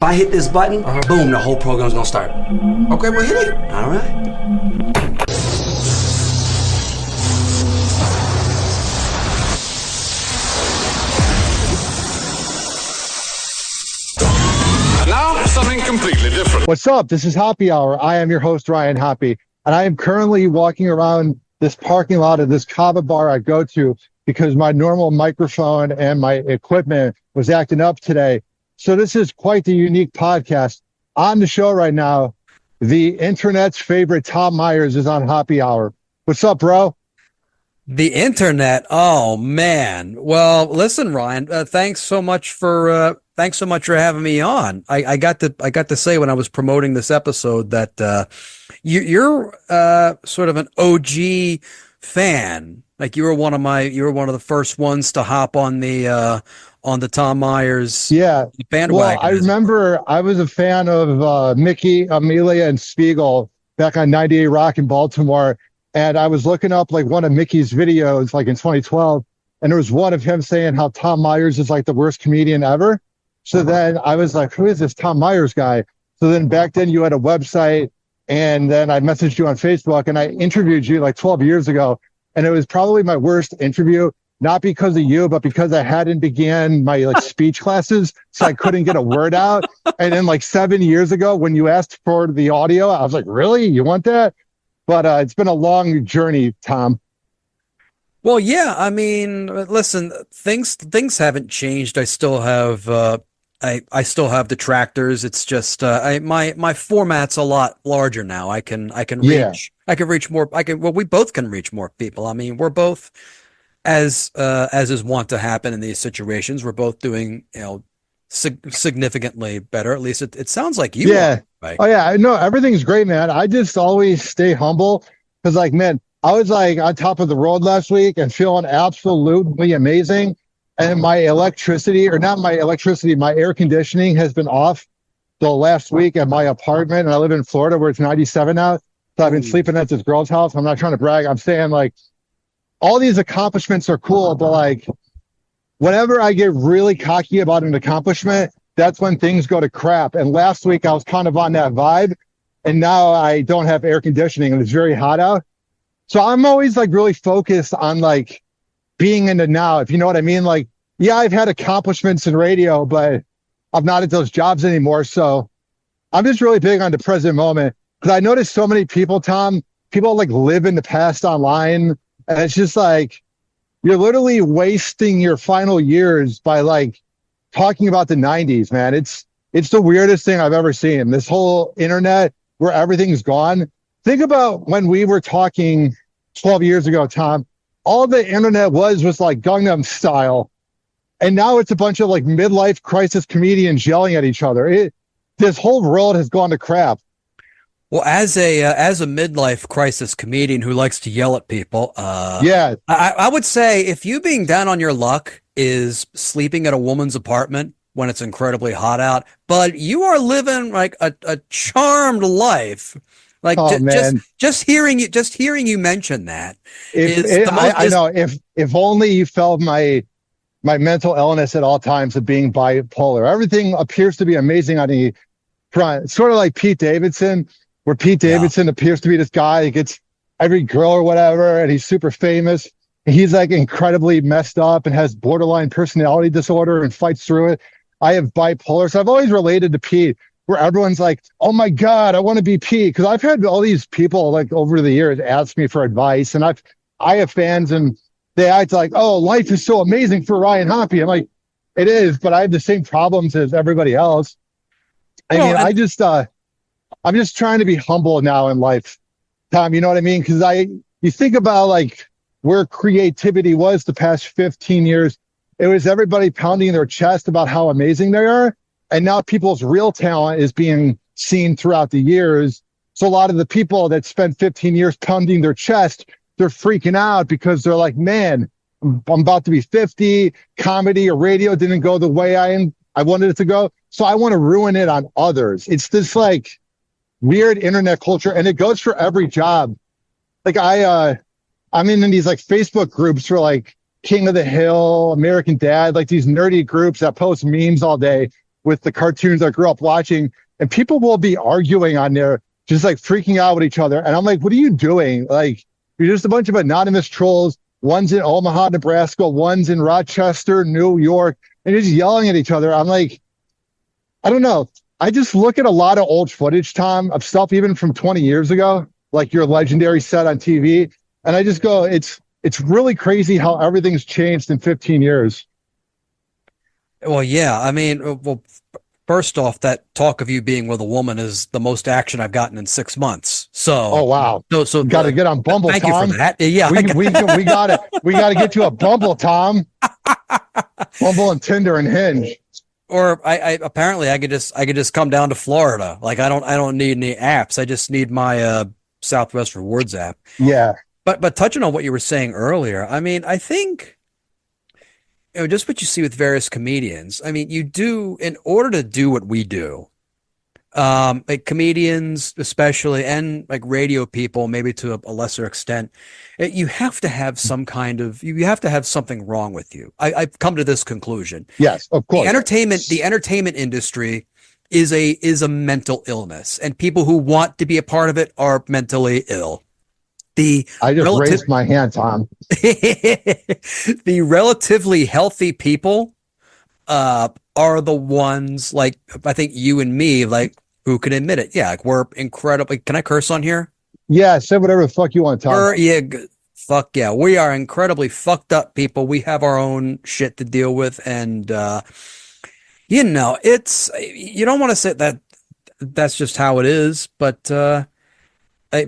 If I hit this button, boom, the whole program's gonna start. Okay, well, hit it. All right. Now, something completely different. What's up? This is Hoppe Hour. I am your host, Ryan Hoppe, and I am currently walking around this parking lot of this kava bar I go to because my normal microphone and my equipment was acting up today. So this is quite the unique podcast. On the show right now, the internet's favorite Tom Myers is on Hoppe Hour. What's up, bro? The internet. Oh man. Well, listen, Ryan. Thanks so much for having me on. I got to say when I was promoting this episode that you're sort of an OG fan. Like you were one of the first ones to hop on the Tom Myers bandwagon. Well, I remember I was a fan of Mickey, Amelia, and Spiegel back on 98 Rock in Baltimore. And I was looking up like one of Mickey's videos like in 2012. And there was one of him saying how Tom Myers is like the worst comedian ever. So then I was like, who is this Tom Myers guy? So then back then you had a website, and then I messaged you on Facebook, and I interviewed you like 12 years ago. And it was probably my worst interview, not because of you, but because I hadn't began my like speech classes. So I couldn't get a word out. And then like 7 years ago, when you asked for the audio, I was like, really? You want that? But it's been a long journey, Tom. Well, yeah. I mean, listen, things haven't changed. I still have I still have detractors. It's just my format's a lot larger now. I can reach more. We both can reach more people. I mean, we're both as is wont to happen in these situations. We're both doing significantly better. At least it sounds like you are. Right? Oh yeah, no, everything's great, man. I just always stay humble because, like, man, I was like on top of the world last week and feeling absolutely amazing. And my air conditioning has been off the last week at my apartment. And I live in Florida where it's 97 now. So I've been sleeping at this girl's house. I'm not trying to brag. I'm saying like all these accomplishments are cool, but like whenever I get really cocky about an accomplishment, that's when things go to crap. And last week I was kind of on that vibe, and now I don't have air conditioning and it's very hot out. So I'm always like really focused on like being in the now, if you know what I mean. Like, yeah, I've had accomplishments in radio, but I'm not at those jobs anymore. So I'm just really big on the present moment because I noticed so many people, Tom, people like live in the past online. And it's just like, you're literally wasting your final years by like talking about the 90s, man. It's the weirdest thing I've ever seen. This whole internet where everything's gone. Think about when we were talking 12 years ago, Tom. All the internet was like Gangnam Style. And now it's a bunch of like midlife crisis comedians yelling at each other. This whole world has gone to crap. Well, as a midlife crisis comedian who likes to yell at people, I would say if you being down on your luck is sleeping at a woman's apartment when it's incredibly hot out, but you are living like a charmed life. Like just hearing you mention that I know if only you felt my mental illness at all times of being bipolar. Everything appears to be amazing on the front. It's sort of like Pete Davidson, where Pete Davidson appears to be this guy that gets every girl or whatever, and he's super famous. He's like incredibly messed up and has borderline personality disorder and fights through it. I have bipolar, so I've always related to Pete, where everyone's like, oh my God, I want to be Pete. Because I've had all these people like over the years ask me for advice, and I have fans and they act like, oh, life is so amazing for Ryan Hoppe. I'm like, it is, but I have the same problems as everybody else. I'm just trying to be humble now in life, Tom. You know what I mean? Because you think about like where creativity was the past 15 years. It was everybody pounding their chest about how amazing they are. And now people's real talent is being seen throughout the years. So a lot of the people that spent 15 years pounding their chest, they're freaking out because they're like, man, I'm about to be 50. Comedy or radio didn't go the way I wanted it to go. So I want to ruin it on others. It's this like weird internet culture, and it goes for every job. Like I'm in these like Facebook groups for like King of the Hill, American Dad, like these nerdy groups that post memes all day with the cartoons I grew up watching, and people will be arguing on there, just like freaking out with each other. And I'm like, what are you doing? Like, you're just a bunch of anonymous trolls. One's in Omaha, Nebraska, one's in Rochester, New York, and just yelling at each other. I'm like, I don't know. I just look at a lot of old footage, Tom, of stuff even from 20 years ago, like your legendary set on TV. And I just go, it's really crazy how everything's changed in 15 years. Well, yeah. I mean, well, first off, that talk of you being with a woman is the most action I've gotten in 6 months. Oh, So, wow. so Got to get on Bumble, thank Tom. you for that. Yeah, We got to get you a Bumble, Tom. Bumble and Tinder and Hinge. Or I apparently I could just come down to Florida. Like I don't need any apps. I just need my Southwest Rewards app. Yeah. But touching on what you were saying earlier, I mean, I think just what you see with various comedians. I mean, you do in order to do what we do, like comedians especially, and like radio people, maybe to a lesser extent, you have to have some kind of you have to have something wrong with you. I've come to this conclusion. Yes, of course. The entertainment industry is a mental illness, and people who want to be a part of it are mentally ill. I just raised my hand, Tom. The relatively healthy people are the ones like I think you and me, like who can admit it. Yeah, like we're incredibly. Can I curse on here? Yeah, say whatever the fuck you want, Tom. Fuck yeah. We are incredibly fucked up people. We have our own shit to deal with, and it's you don't want to say that that's just how it is, but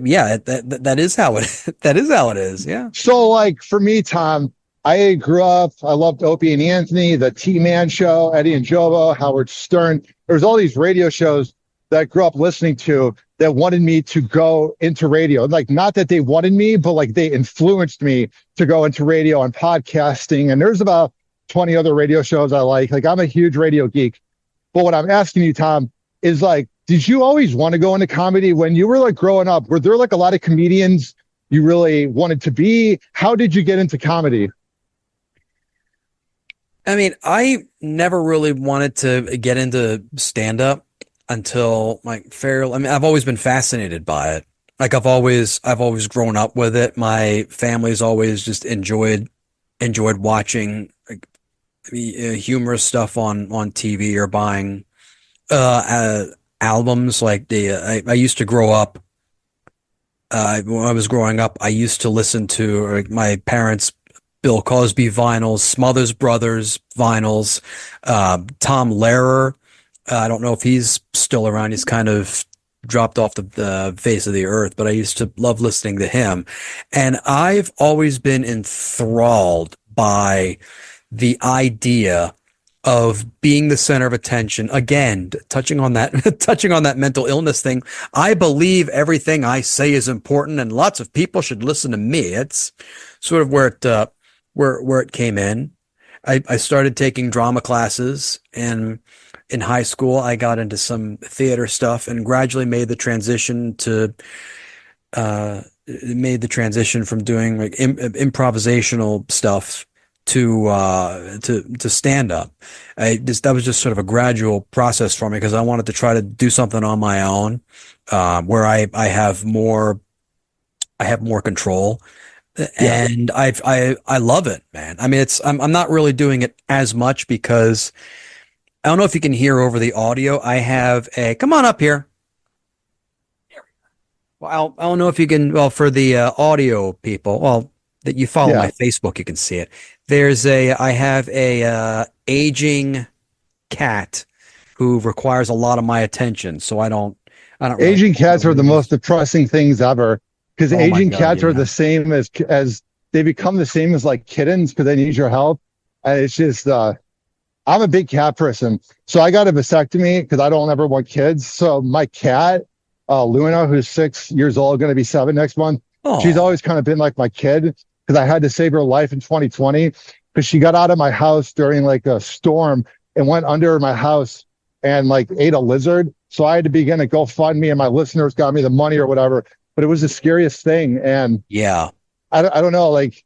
yeah, that is how it is. Yeah. So, like for me, Tom, I grew up. I loved Opie and Anthony, the T-Man Show, Eddie and Jovo, Howard Stern. There's all these radio shows that I grew up listening to that wanted me to go into radio. Like, not that they wanted me, but like they influenced me to go into radio and podcasting. And there's about 20 other radio shows I like. Like, I'm a huge radio geek. But what I'm asking you, Tom, is like, did you always want to go into comedy when you were like growing up? Were there like a lot of comedians you really wanted to be? How did you get into comedy? I mean, I never really wanted to get into stand-up until like fairly. I mean, I've always been fascinated by it. Like I've always grown up with it. My family's always just enjoyed watching like humorous stuff on TV or buying albums. Like I used to grow up. When I was growing up, I used to listen to my parents' Bill Cosby vinyls, Smothers Brothers vinyls, Tom Lehrer. I don't know if he's still around. He's kind of dropped off the face of the earth, but I used to love listening to him. And I've always been enthralled by the idea of being the center of attention. Again, touching on that mental illness thing. I believe everything I say is important and lots of people should listen to me. It's sort of where it came in. I started taking drama classes, and in high school I got into some theater stuff and gradually made the transition from doing like improvisational stuff to stand up. That was just sort of a gradual process for me because I wanted to try to do something on my own, where I have more control. And I love it, man. I mean, I'm not really doing it as much because I don't know if you can hear over the audio. I have come on up here. Well, I don't know if you can. Well, for the audio people, well, that you follow my Facebook, you can see it. I have a aging cat who requires a lot of my attention, so I don't. Aging cats are the most depressing things ever. Because aging cats are the same as they become the same as like kittens because they need your help. And it's just, I'm a big cat person. So I got a vasectomy because I don't ever want kids. So my cat, Luna, who's 6 years old, going to be 7 next month. She's always kind of been like my kid because I had to save her life in 2020 because she got out of my house during like a storm and went under my house and like ate a lizard. So I had to begin a GoFundMe and my listeners got me the money or whatever. But it was the scariest thing. And yeah, I don't know, like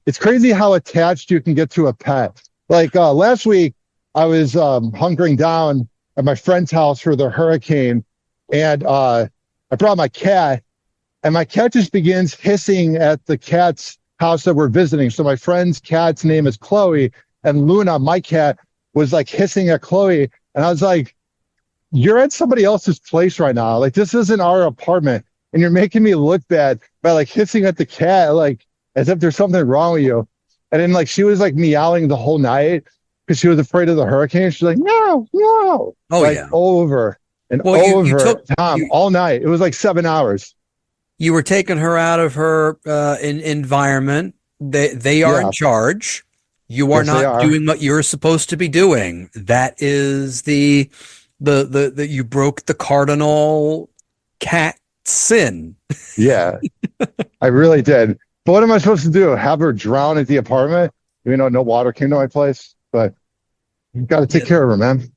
it's crazy how attached you can get to a pet. Like last week I was hunkering down at my friend's house for the hurricane, and I brought my cat, and my cat just begins hissing at the cat's house that we're visiting. So my friend's cat's name is Chloe, and Luna, my cat, was like hissing at Chloe, and I was like, "You're at somebody else's place right now. Like this isn't our apartment, and you're making me look bad by like hissing at the cat, like as if there's something wrong with you." And then like she was like meowing the whole night because she was afraid of the hurricane. She's like, "No, no!" Oh like, yeah, over and well, you over took Tom all night. It was like 7 hours. you were taking her out of her environment. They are Yeah, in charge. You are yes, they not are. doing what you're supposed to be doing. That is the you broke the cardinal cat sin. Yeah, I really did. But what am I supposed to do? Have her drown at the apartment? You know, no water came to my place, but you got to take Yeah. care of her, man.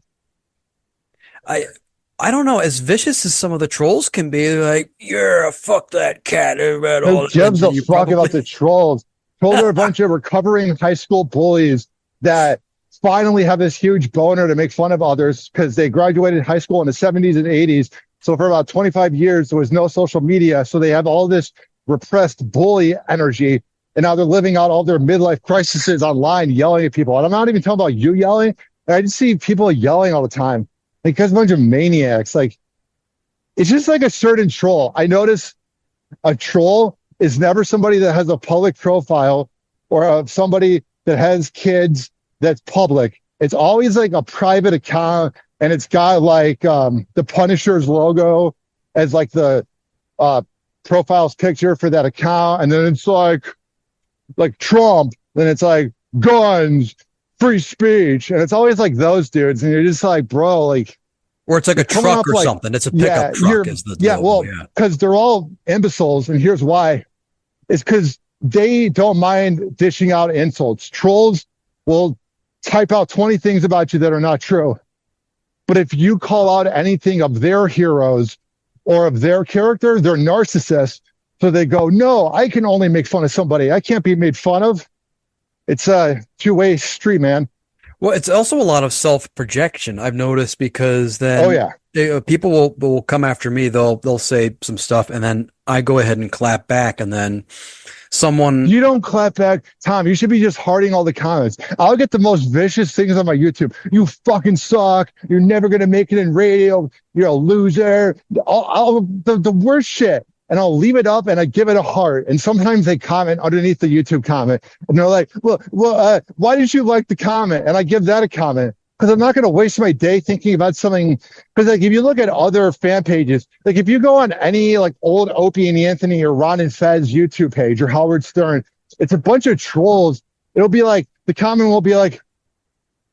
I I don't know. As vicious as some of the trolls can be, like, yeah, fuck that cat. About Who all, and gives a you fuck about probably the trolls? Trolls are a bunch of recovering high school bullies that finally have this huge boner to make fun of others because they graduated high school in the 70s and 80s. So for about 25 years, there was no social media. So they have all this repressed bully energy. And now they're living out all their midlife crises online, yelling at people. And I'm not even talking about you yelling. I just see people yelling all the time. Like, because a bunch of maniacs. Like, it's just like a certain troll. I notice a troll is never somebody that has a public profile or somebody that has kids that's public. It's always like a private account, and it's got like the Punisher's logo as like the uh, profiles picture for that account, and then it's like Trump, then it's like guns, free speech, and it's always like those dudes, and you're just like, bro, like or it's like you're a coming truck up or like, something. It's a yeah, pickup you're, truck is the yeah, logo. well, Yeah. because they're all imbeciles, and here's why. It's because they don't mind dishing out insults. Trolls will type out 20 things about you that are not true. But if you call out anything of their heroes or of their character, they're narcissists. So they go, no, I can only make fun of somebody. I can't be made fun of. It's a two-way street, man. Well, it's also a lot of self-projection, I've noticed, because Oh, then yeah. people will come after me. They'll say some stuff, and then I go ahead and clap back, and then someone. You don't clap back. Tom, you should be just hearting all the comments. I'll get the most vicious things on my YouTube. You fucking suck. You're never going to make it in radio. You're a loser. The worst shit. And I'll leave it up and I give it a heart. And sometimes they comment underneath the YouTube comment and they're like, why did you like the comment? And I give that a comment because I'm not going to waste my day thinking about something. Because like if you look at other fan pages, like if you go on any like old Opie and Anthony or Ron and Fez YouTube page or Howard Stern, it's a bunch of trolls. It'll be like, the comment will be like,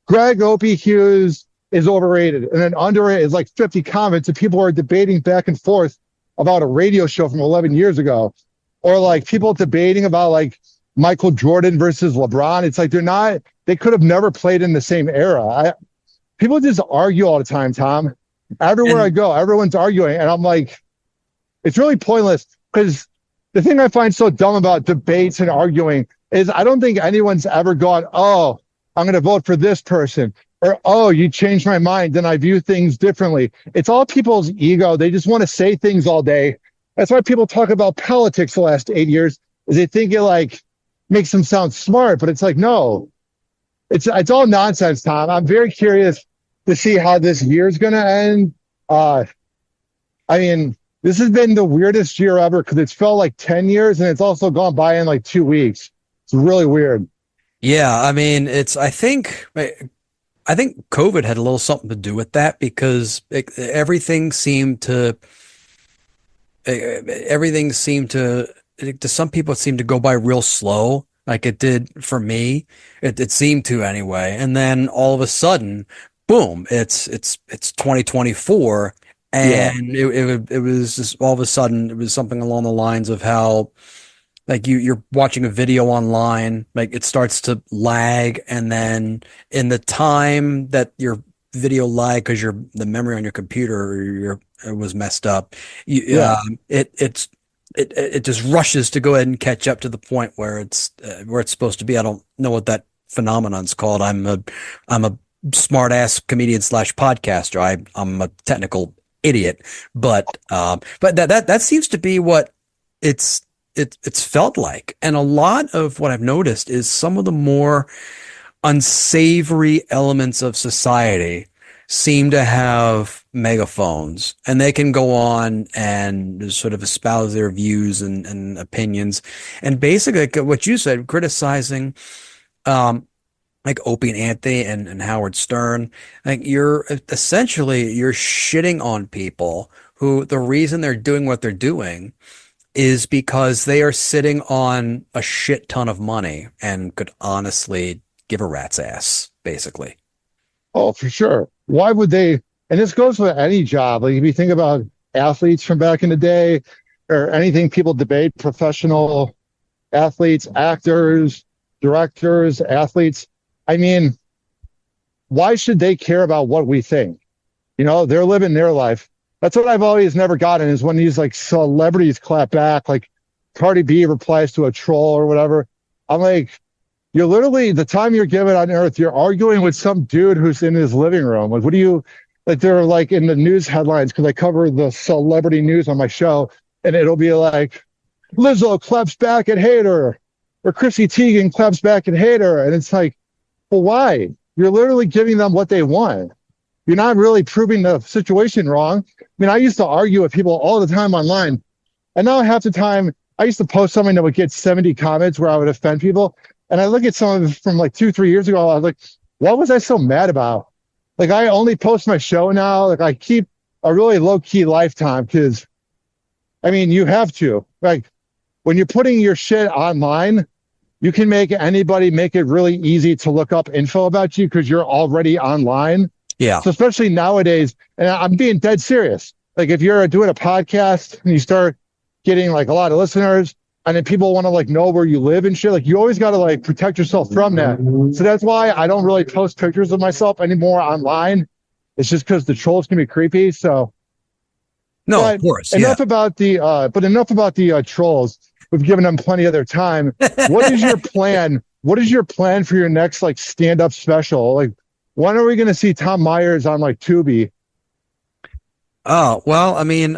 Greg Opie Hughes is overrated. And then under it is like 50 comments and people are debating back and forth about a radio show from 11 years ago, or like people debating about like Michael Jordan versus LeBron. It's like they could have never played in the same era. People just argue all the time, Tom. Everywhere I go, everyone's arguing. And I'm like, it's really pointless because the thing I find so dumb about debates and arguing is I don't think anyone's ever gone, oh, I'm going to vote for this person. Or, oh, you changed my mind, then I view things differently. It's all people's ego. They just want to say things all day. That's why people talk about politics the last 8 years, is they think it like makes them sound smart, but it's like, no, it's all nonsense, Tom. I'm very curious to see how this year is going to end. I mean, this has been the weirdest year ever because it's felt like 10 years and it's also gone by in like 2 weeks. It's really weird. Yeah, I mean, I think COVID had a little something to do with that because everything seemed to some people it seemed to go by real slow, like it did for me. It seemed to anyway. And then all of a sudden, boom, it's 2024, Yeah. and it was just all of a sudden it was something along the lines of how like you're watching a video online, like it starts to lag, and then in the time that your video lagged because the memory on your computer or it was messed up, Yeah. it just rushes to go ahead and catch up to the point where it's supposed to be. I don't know what that phenomenon's called. I'm a smart ass comedian slash podcaster. I'm a technical idiot, but that seems to be what it's felt like. And a lot of what I've noticed is some of the more unsavory elements of society seem to have megaphones, and they can go on and sort of espouse their views and opinions. And basically, like what you said, criticizing um, like Opie and Anthony and Howard Stern, like you're shitting on people who the reason they're doing what they're doing is because they are sitting on a shit ton of money and could honestly give a rat's ass, basically. Oh, for sure. Why would they? And this goes with any job. Like if you think about athletes from back in the day or anything people debate, professional athletes, actors, directors, athletes. I mean, why should they care about what we think? You know, they're living their life. That's what I've always never gotten is when these like celebrities clap back, like Cardi B replies to a troll or whatever. I'm like, you're literally the time you're given on earth, you're arguing with some dude who's in his living room. Like, what do you like? They're like in the news headlines because I cover the celebrity news on my show, and it'll be like Lizzo claps back at hater or Chrissy Teigen claps back at hater. And it's like, well, why? You're literally giving them what they want. You're not really proving the situation wrong. I mean, I used to argue with people all the time online. And now half the time, I used to post something that would get 70 comments where I would offend people. And I look at some of it from like 2, 3 years ago. I was like, what was I so mad about? Like, I only post my show now. Like, I keep a really low key lifetime because, I mean, you have to. Like, when you're putting your shit online, you can make anybody make it really easy to look up info about you because you're already online. Yeah. So, especially nowadays, and I'm being dead serious. Like, if you're doing a podcast and you start getting like a lot of listeners, and then people want to like know where you live and shit, like you always got to like protect yourself from that. So that's why I don't really post pictures of myself anymore online. It's just because the trolls can be creepy. So no, of course. Enough about the trolls. We've given them plenty of their time. What is your plan? What is your plan for your next like stand-up special? Like, when are we going to see Tom Myers on like Tubi? Oh, well, I mean,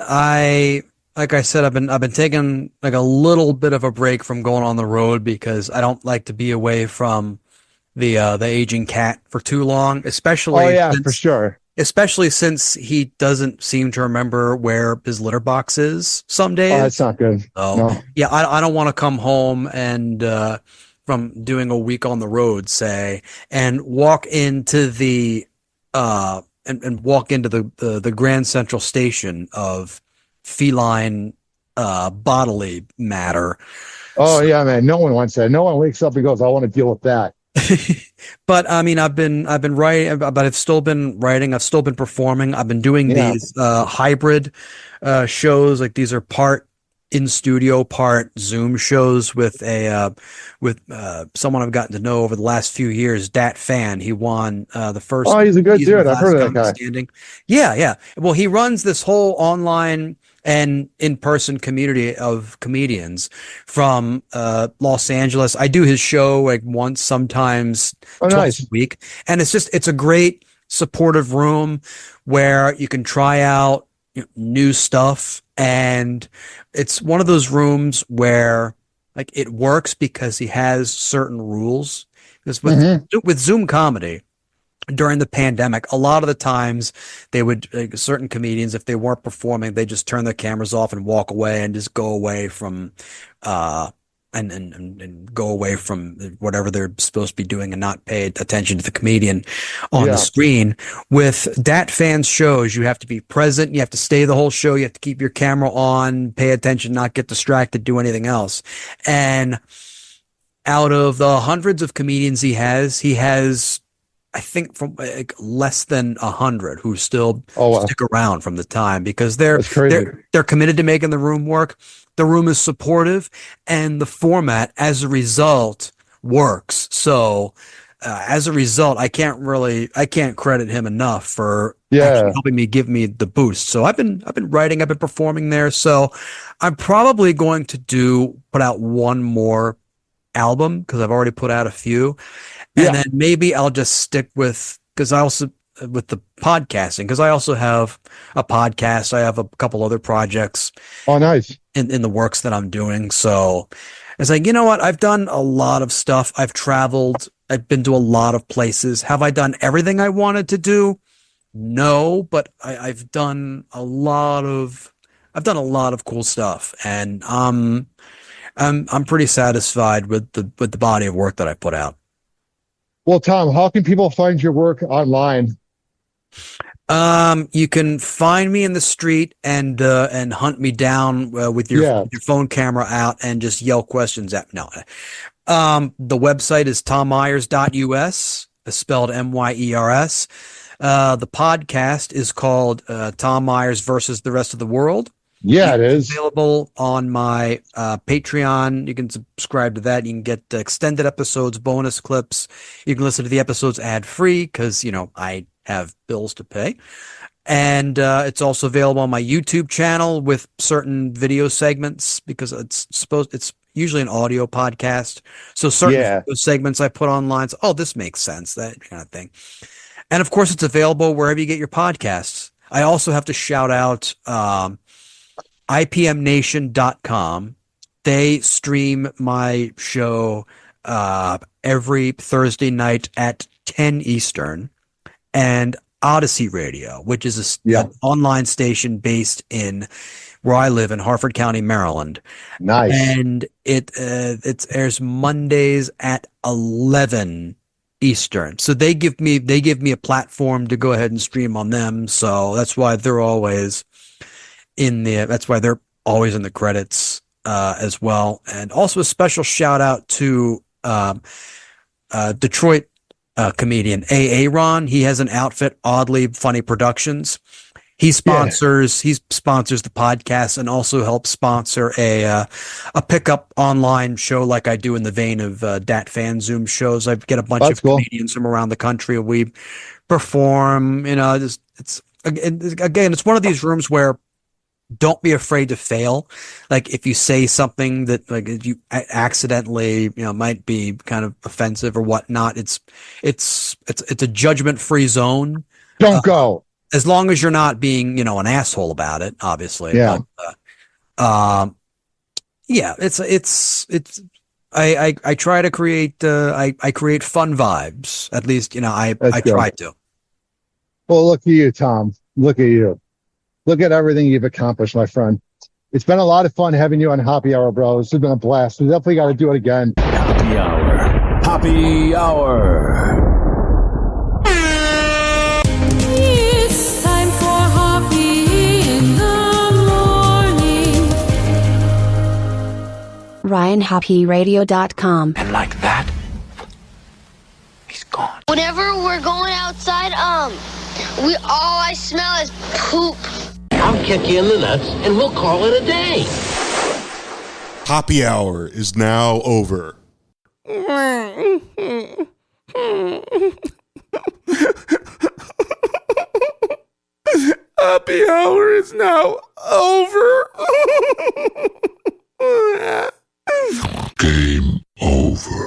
like I said, I've been taking like a little bit of a break from going on the road because I don't like to be away from the aging cat for too long, especially For sure. Especially since he doesn't seem to remember where his litter box is some days. Oh, that's not good. So, no. Yeah, I don't want to come home and from doing a week on the road, say, and walk into the and walk into the Grand Central Station of feline bodily matter. Oh yeah, man. No one wants that. No one wakes up and goes, I want to deal with that. But I mean, I've been writing, but I've still been writing. I've still been performing. I've been doing these hybrid shows. Like these are part in studio, part Zoom shows with someone I've gotten to know over the last few years. Dat Fan. He won the first. Oh, he's a good dude. I've heard of that guy. Standing. Yeah. Well, he runs this whole online and in-person community of comedians from Los Angeles. I do his show like once, sometimes twice a week. And it's a great supportive room where you can try out new stuff. And it's one of those rooms where like it works because he has certain rules. Because with Zoom comedy, during the pandemic, a lot of the times they would certain comedians, if they weren't performing, they just turn their cameras off and walk away and just go away from and go away from whatever they're supposed to be doing and not pay attention to the comedian on the screen. With Dat Fan's shows, you have to be present, you have to stay the whole show, you have to keep your camera on, pay attention, not get distracted, do anything else. And out of the hundreds of comedians he has I think from like less than 100 who still stick around from the time because they're committed to making the room work. The room is supportive, and the format, as a result, works. So, as a result, I can't credit him enough for actually helping me give me the boost. So I've been writing, I've been performing there. So I'm probably going to put out one more album because I've already put out a few. And then maybe I'll just stick with because I also, with the podcasting, because I also have a podcast. I have a couple other projects Oh, nice. in the works that I'm doing. So it's like, you know what? I've done a lot of stuff. I've traveled. I've been to a lot of places. Have I done everything I wanted to do? No, but I've done a lot of cool stuff, and I'm pretty satisfied with the body of work that I put out. Well, Tom, how can people find your work online? You can find me in the street and hunt me down with Yeah. your phone camera out and just yell questions at me. No. The website is tommyers.us, spelled Myers. The podcast is called Tom Myers versus the Rest of the World. Yeah, it It's is. available on my Patreon. You can subscribe to that. You can get extended episodes, bonus clips. You can listen to the episodes ad free because, you know, I have bills to pay. And it's also available on my YouTube channel with certain video segments because it's usually an audio podcast. So certain Yeah. video segments I put online. So, oh, this makes sense, that kind of thing. And of course, it's available wherever you get your podcasts. I also have to shout out IPMNation.com. They stream my show every Thursday night at 10 Eastern. And Odyssey Radio, which is an online station based in where I live in Harford County, Maryland. Nice. And it airs Mondays at 11 Eastern. So they give me a platform to go ahead and stream on them. So that's why they're always in the credits as well. And also a special shout out to Detroit comedian A. Ron. He has an outfit, Oddly Funny Productions. He sponsors the podcast and also helps sponsor a pickup online show like I do in the vein of Dat Fan Zoom shows. I get a bunch of comedians from around the country. We perform. You know, it's one of these rooms where don't be afraid to fail. Like if you say something that like you accidentally, you know, might be kind of offensive or whatnot, it's a judgment-free zone. Don't go. As long as you're not being, you know, an asshole about it, obviously. Yeah. But, I try to create I create fun vibes. At least, you know, I try to. Well, look at you, Tom. Look at you. Look at everything you've accomplished, my friend. It's been a lot of fun having you on Happy Hour, bro. This has been a blast. We definitely got to do it again. Happy Hour. Happy Hour. It's time for Hoppy in the morning. RyanHappyRadio.com. And like that, he's gone. Whenever we're going outside, all I smell is poop. I'll kick you in the nuts and we'll call it a day. Happy Hour is now over. Happy Hour is now over. Game over.